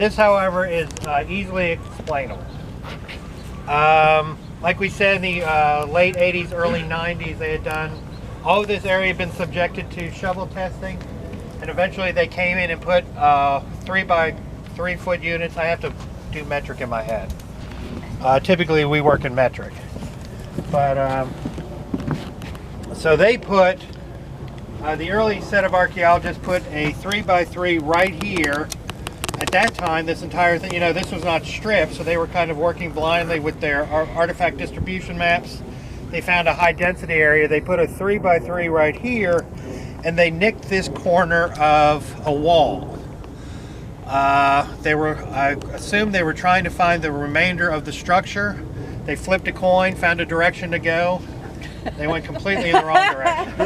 This, however, is easily explainable. Like we said, in the late 80s, early 90s, they had done, all of this area had been subjected to shovel testing, and eventually they came in and put 3 by 3 foot units. I have to do metric in my head. Typically we work in metric. But, so they put, the early set of archaeologists put a 3 by 3 right here. At that time, this entire thing, you know, this was not stripped, so they were kind of working blindly with their artifact distribution maps. They found a high density area. They put a 3 by 3 right here, and they nicked this corner of a wall. I assume they were trying to find the remainder of the structure. They flipped a coin, found a direction to go. They went completely in the wrong direction.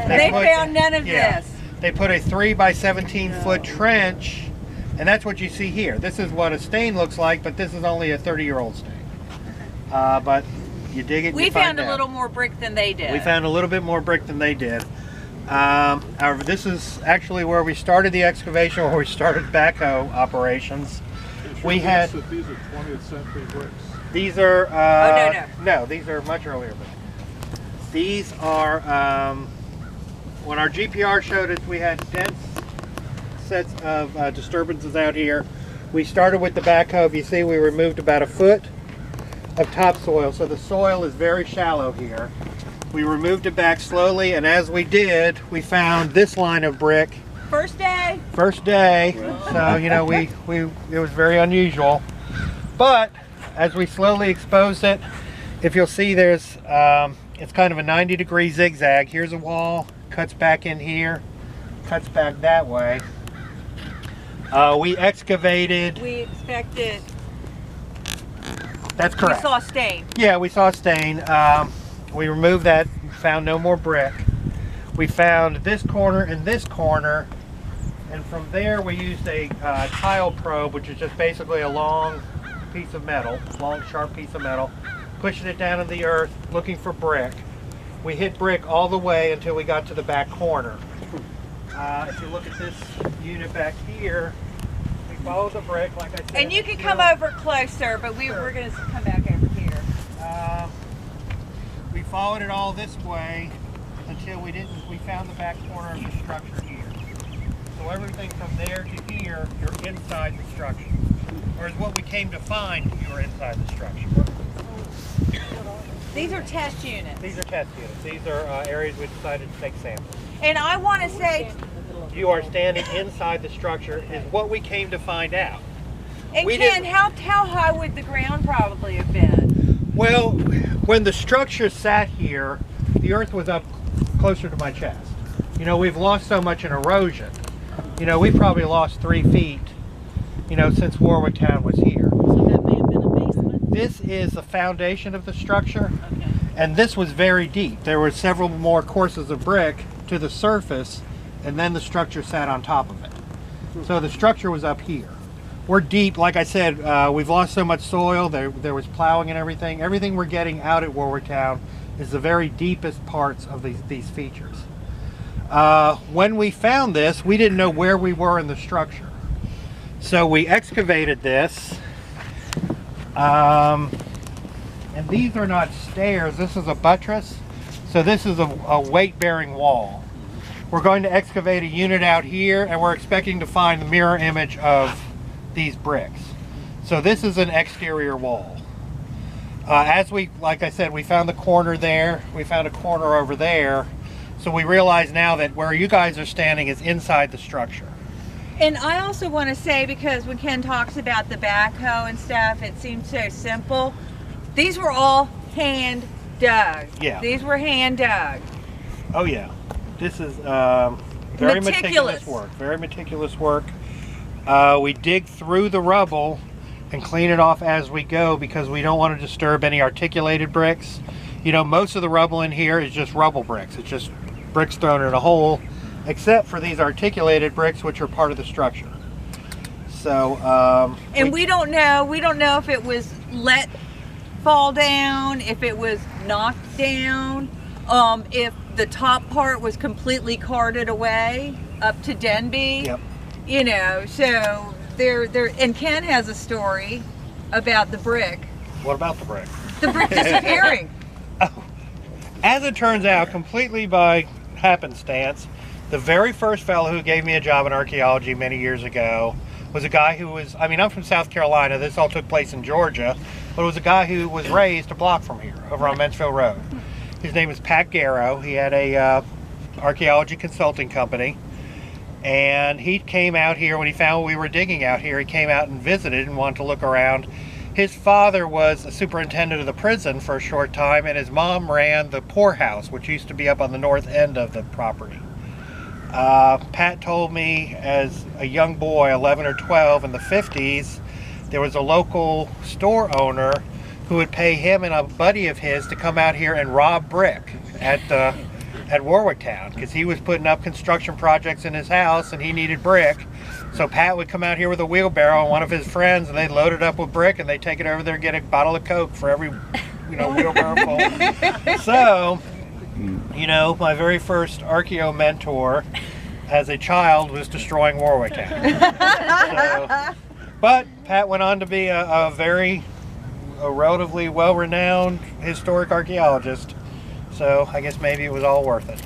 They found none of this. They put a 3 by 17 foot trench, and that's what you see here. This is what a stain looks like, but this is only a 30-year-old stain. But you dig it, we found a little more brick than they did. We found a little bit more brick than they did. However, this is actually where we started the excavation, where we started backhoe operations. We had these are 20th century bricks. These are no, these are much earlier. These are when our GPR showed us, we had dense sets of disturbances out here. We started with the backhoe. If you see, we removed about 1 foot of topsoil, so the soil is very shallow here. We removed it back slowly, and as we did, we found this line of brick. First day. First day. So you know, it was very unusual. But as we slowly exposed it, if you'll see, there's it's kind of a 90-degree zigzag. Here's a wall, cuts back in here, cuts back that way. We excavated. We expected. That's correct. We saw a stain. Yeah, we saw a stain. We removed that, found no more brick. We found this corner and this corner, and from there we used a tile probe, which is just basically a long piece of metal, long sharp piece of metal, pushing it down in the earth, looking for brick. We hit brick all the way until we got to the back corner. If you look at this unit back here, we followed the brick, like I said. And you can come over closer, but we're going to come back over here. We followed it all this way until we found the back corner of the structure here. So everything from there to here, you're inside the structure. Or is what we came to find, you were inside the structure. These are test units. These are test units. These are areas we decided to take samples. And I want to say, you are standing inside the structure is what we came to find out. And Ken, how high would the ground probably have been? Well, when the structure sat here, the earth was up closer to my chest. You know, we've lost so much in erosion. You know, we probably lost 3 feet, you know, since Warwick town was here. So that may have been a basement? This is the foundation of the structure. Okay. And this was very deep. There were several more courses of brick to the surface, and then the structure sat on top of it. So the structure was up here. We're deep, like I said, we've lost so much soil, there was plowing and everything. Everything we're getting out at Warwick town is the very deepest parts of these features. When we found this, we didn't know where we were in the structure. So we excavated this, and these are not stairs, this is a buttress. So this is a weight-bearing wall. We're going to excavate a unit out here, and we're expecting to find the mirror image of these bricks. So this is an exterior wall. Like I said, we found the corner there, we found a corner over there, so we realize now that where you guys are standing is inside the structure. And I also want to say, because when Ken talks about the backhoe and stuff, it seems so simple. These were all hand dug. Yeah. These were hand dug. Oh yeah. This is very meticulous work. Very meticulous work. We dig through the rubble and clean it off as we go because we don't want to disturb any articulated bricks. You know, most of the rubble in here is just rubble bricks. It's just bricks thrown in a hole, except for these articulated bricks, which are part of the structure. So, and we don't know if it was let fall down, if it was knocked down, if the top part was completely carted away up to Denby. Yep. You know, so and Ken has a story about the brick. What about the brick? The brick disappearing. As it turns out, completely by happenstance, the very first fellow who gave me a job in archaeology many years ago was a guy who was, I mean, I'm from South Carolina. This all took place in Georgia, but it was a guy who was raised a block from here, over on Mentsville Road. His name is Pat Garrow. He had a archaeology consulting company, and he came out here when he found we were digging out here. He came out and visited and wanted to look around. His father was a superintendent of the prison for a short time, and his mom ran the poorhouse, which used to be up on the north end of the property. Pat told me as a young boy, 11 or 12 in the 50s, there was a local store owner who would pay him and a buddy of his to come out here and rob brick at Warwick town, because he was putting up construction projects in his house and he needed brick. So Pat would come out here with a wheelbarrow and one of his friends, and they'd load it up with brick and they'd take it over there and get a bottle of Coke for every, wheelbarrow full. So, my very first archaeo mentor as a child was destroying Warwick town. But Pat went on to be a relatively well-renowned historic archaeologist. So I guess maybe it was all worth it.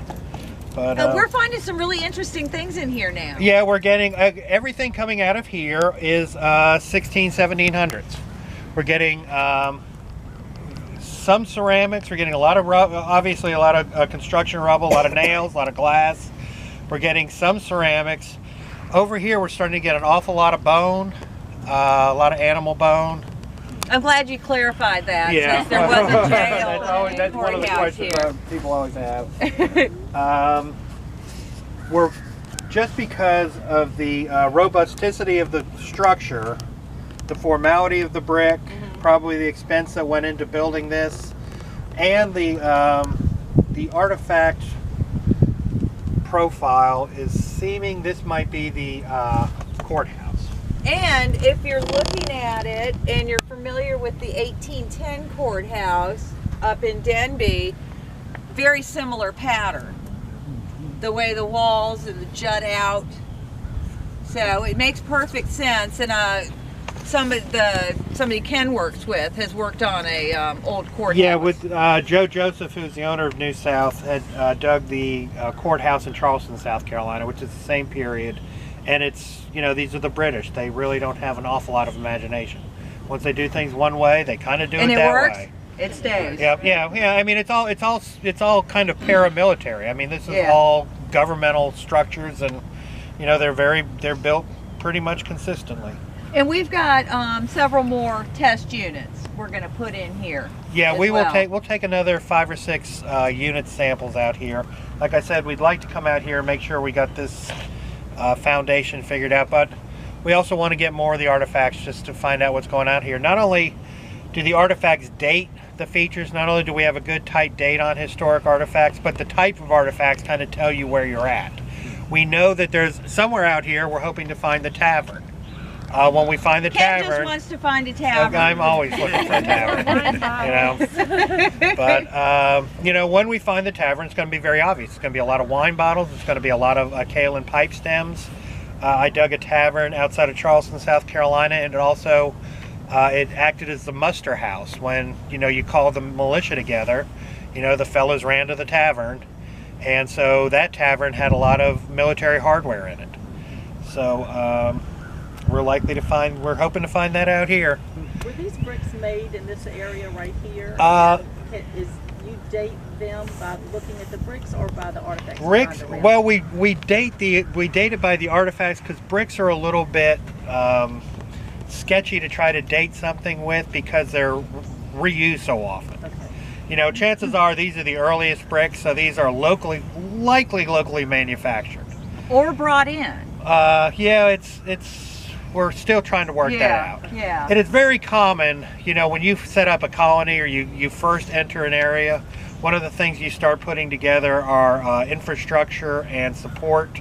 But we're finding some really interesting things in here now. Yeah, we're getting everything coming out of here is 1700s. We're getting some ceramics. We're getting a lot of obviously a lot of construction rubble, a lot of nails, a lot of glass. We're getting some ceramics. Over here, we're starting to get an awful lot of bone, a lot of animal bone. I'm glad you clarified that. Yeah, Since there was a jail. that's one of the questions people always have. We're just because of the robusticity of the structure, the formality of the brick, probably the expense that went into building this, and the artifact profile is seeming this might be the courthouse. And if you're looking at it and you're familiar with the 1810 courthouse up in Denby, very similar pattern. The way the walls and the jut out. So it makes perfect sense. And somebody Ken works with has worked on a old courthouse. Yeah, with Joe Joseph, who's the owner of New South, had dug the courthouse in Charleston, South Carolina, which is the same period. And it's, these are the British. They really don't have an awful lot of imagination. Once they do things one way, they kind of do it that works. way. It stays. Yeah. I mean, it's all kind of paramilitary. I mean, this is all governmental structures, and they're built pretty much consistently. And we've got several more test units we're going to put in here. Yeah, we'll take another 5 or 6 unit samples out here. Like I said, we'd like to come out here and make sure we got this foundation figured out, but we also want to get more of the artifacts just to find out what's going on here. Not only do the artifacts date the features, not only do we have a good tight date on historic artifacts, but the type of artifacts kind of tell you where you're at. We know that there's somewhere out here we're hoping to find the tavern. When we find the Ken tavern, just wants to find a tavern. I'm always looking for a tavern. But when we find the tavern, it's going to be very obvious. It's going to be a lot of wine bottles. It's going to be a lot of kaolin pipe stems. I dug a tavern outside of Charleston, South Carolina, and it also it acted as the muster house. When you call the militia together, the fellows ran to the tavern, and so that tavern had a lot of military hardware in it. So. We're hoping to find that out here. Were these bricks made in this area right here? You date them by looking at the bricks or by the artifacts? Bricks. Well, we date it by the artifacts because bricks are a little bit sketchy to try to date something with because they're reused so often. Okay. Chances are these are the earliest bricks, so these are likely locally manufactured or brought in. We're still trying to work that out. Yeah. And it's very common, when you set up a colony or you first enter an area, one of the things you start putting together are infrastructure and support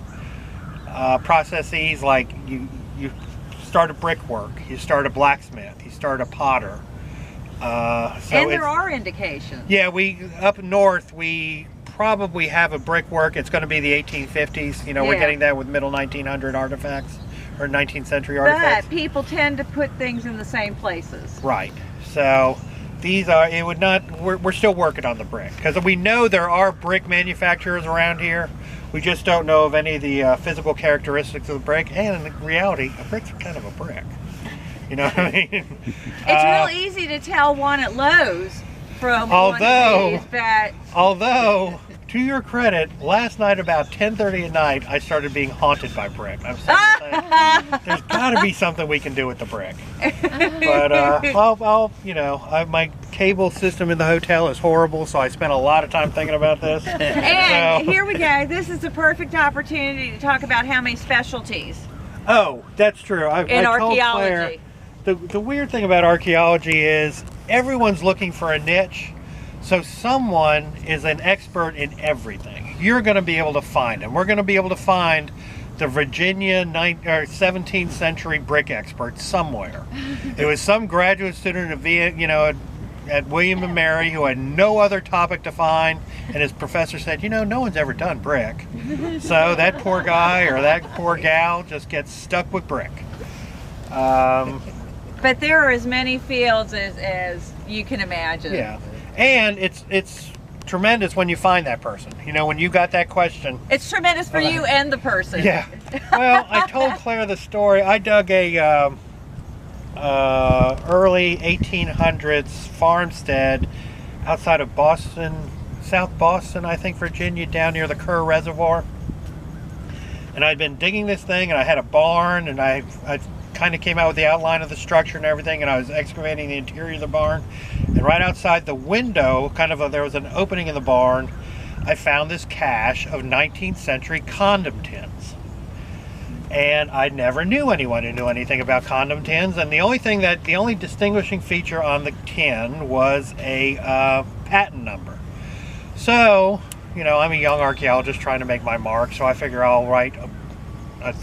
processes. Like you start a brickwork, you start a blacksmith, you start a potter. And there are indications. Yeah, up north we probably have a brickwork. It's going to be the 1850s. We're getting that with middle 1900 artifacts. or 19th century But artifacts. people tend to put things in the same places. Right. So these are, it would not, we're still working on the brick. Because we know there are brick manufacturers around here. We just don't know of any of the physical characteristics of the brick. And in reality, a brick's kind of a brick. You know what I mean? It's real easy to tell one at Lowe's from one of these, but Although, to your credit, last night about 10:30 at night, I started being haunted by brick. I'm saying, there's got to be something we can do with the brick. But my cable system in the hotel is horrible, so I spent a lot of time thinking about this. and here we go. This is the perfect opportunity to talk about how many specialties Oh, that's true. I in told Claire, archaeology. the weird thing about archaeology is everyone's looking for a niche. So someone is an expert in everything. You're going to be able to find them. We're going to be able to find the Virginia 17th century brick expert somewhere. It was some graduate student at William and Mary who had no other topic to find, and his professor said, no one's ever done brick. So that poor guy or that poor gal just gets stuck with brick. But there are as many fields as you can imagine. Yeah. And it's tremendous when you find that person. When you got that question. It's tremendous for you and the person. Yeah. Well, I told Claire the story. I dug a early 1800s farmstead outside of Boston, South Boston, I think, Virginia, down near the Kerr Reservoir. And I'd been digging this thing, and I had a barn, and I kind of came out with the outline of the structure and everything, and I was excavating the interior of the barn. And right outside the window, there was an opening in the barn, I found this cache of 19th century condom tins. And I never knew anyone who knew anything about condom tins, and the only distinguishing feature on the tin was a patent number. So, I'm a young archaeologist trying to make my mark, so I figure I'll write a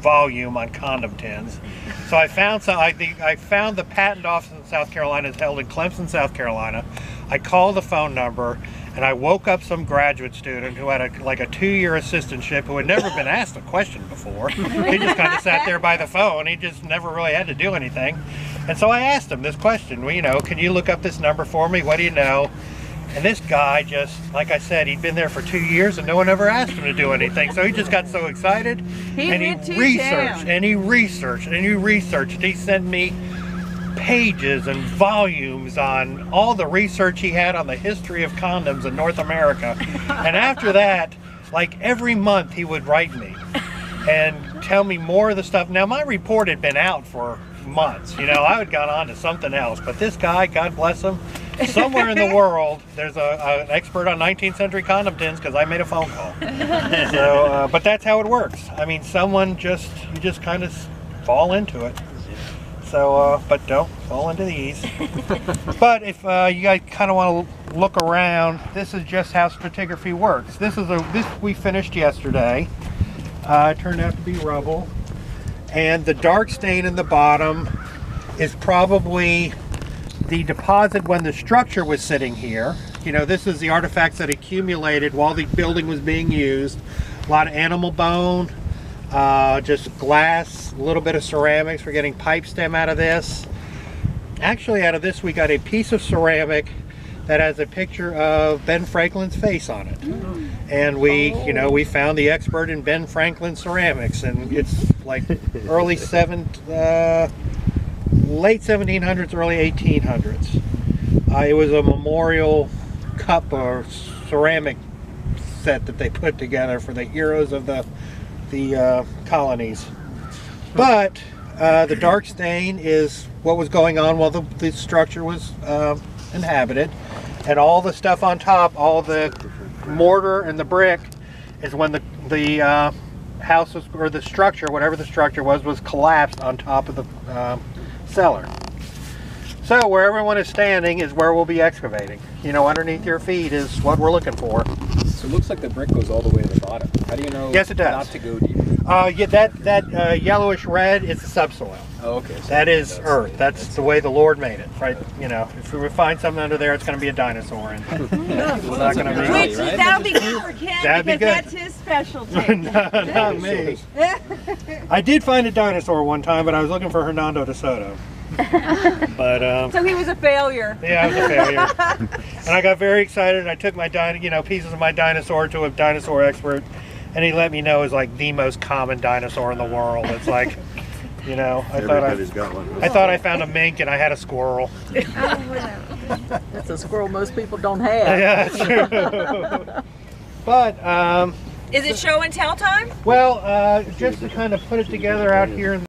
volume on condom tins. So I found the patent office in South Carolina is held in Clemson, South Carolina. I called the phone number, and I woke up some graduate student who had a 2-year assistantship who had never been asked a question before. He just kind of sat there by the phone. He just never really had to do anything. And so I asked him this question, can you look up this number for me? What do you know? And this guy just, like I said, he'd been there for 2 years and no one ever asked him to do anything. So he just got so excited. He researched and he researched and he researched. He sent me pages and volumes on all the research he had on the history of condoms in North America. And after that, like every month he would write me and tell me more of the stuff. Now my report had been out for months. I had gone on to something else. But this guy, God bless him, somewhere in the world, there's an expert on 19th century condom tins because I made a phone call. So, but that's how it works. I mean, you just kind of fall into it. So, but don't fall into these. But if you guys kind of want to look around, this is just how stratigraphy works. This we finished yesterday. It turned out to be rubble. And the dark stain in the bottom is probably the deposit when the structure was sitting here. This is the artifacts that accumulated while the building was being used. A lot of animal bone, just glass, a little bit of ceramics. We're getting pipe stem out of this. Actually, out of this we got a piece of ceramic that has a picture of Ben Franklin's face on it. And we found the expert in Ben Franklin ceramics, and it's like late 1700s, early 1800s. It was a memorial cup or ceramic set that they put together for the heroes of the colonies. But the dark stain is what was going on while the structure was inhabited, and all the stuff on top, all the mortar and the brick, is when the house was, or the structure, whatever the structure was collapsed on top of the cellar. So where everyone is standing is where we'll be excavating. Underneath your feet is what we're looking for. So it looks like the brick goes all the way to the bottom. How do you know? Yes, it does. Not to go deep. Yeah, that yellowish red is the subsoil. Oh, okay. So That is Earth. That's the way the Lord made it, right? You know, if we find something under there, it's going to be a dinosaur, and it's not going to be. Which that'll be good for Ken That'd be because good. that's his specialty. No, not me. I did find a dinosaur one time, but I was looking for Hernando de Soto. But So he was a failure. yeah, I was a failure. And I got very excited. And I took my pieces of my dinosaur to a dinosaur expert, and he let me know it's like the most common dinosaur in the world. It's like, you know, I thought I found a mink and I had a squirrel. That's a squirrel most people don't have. Yeah, that's true. But Is it show and tell time? well, just to kind of put it together out here in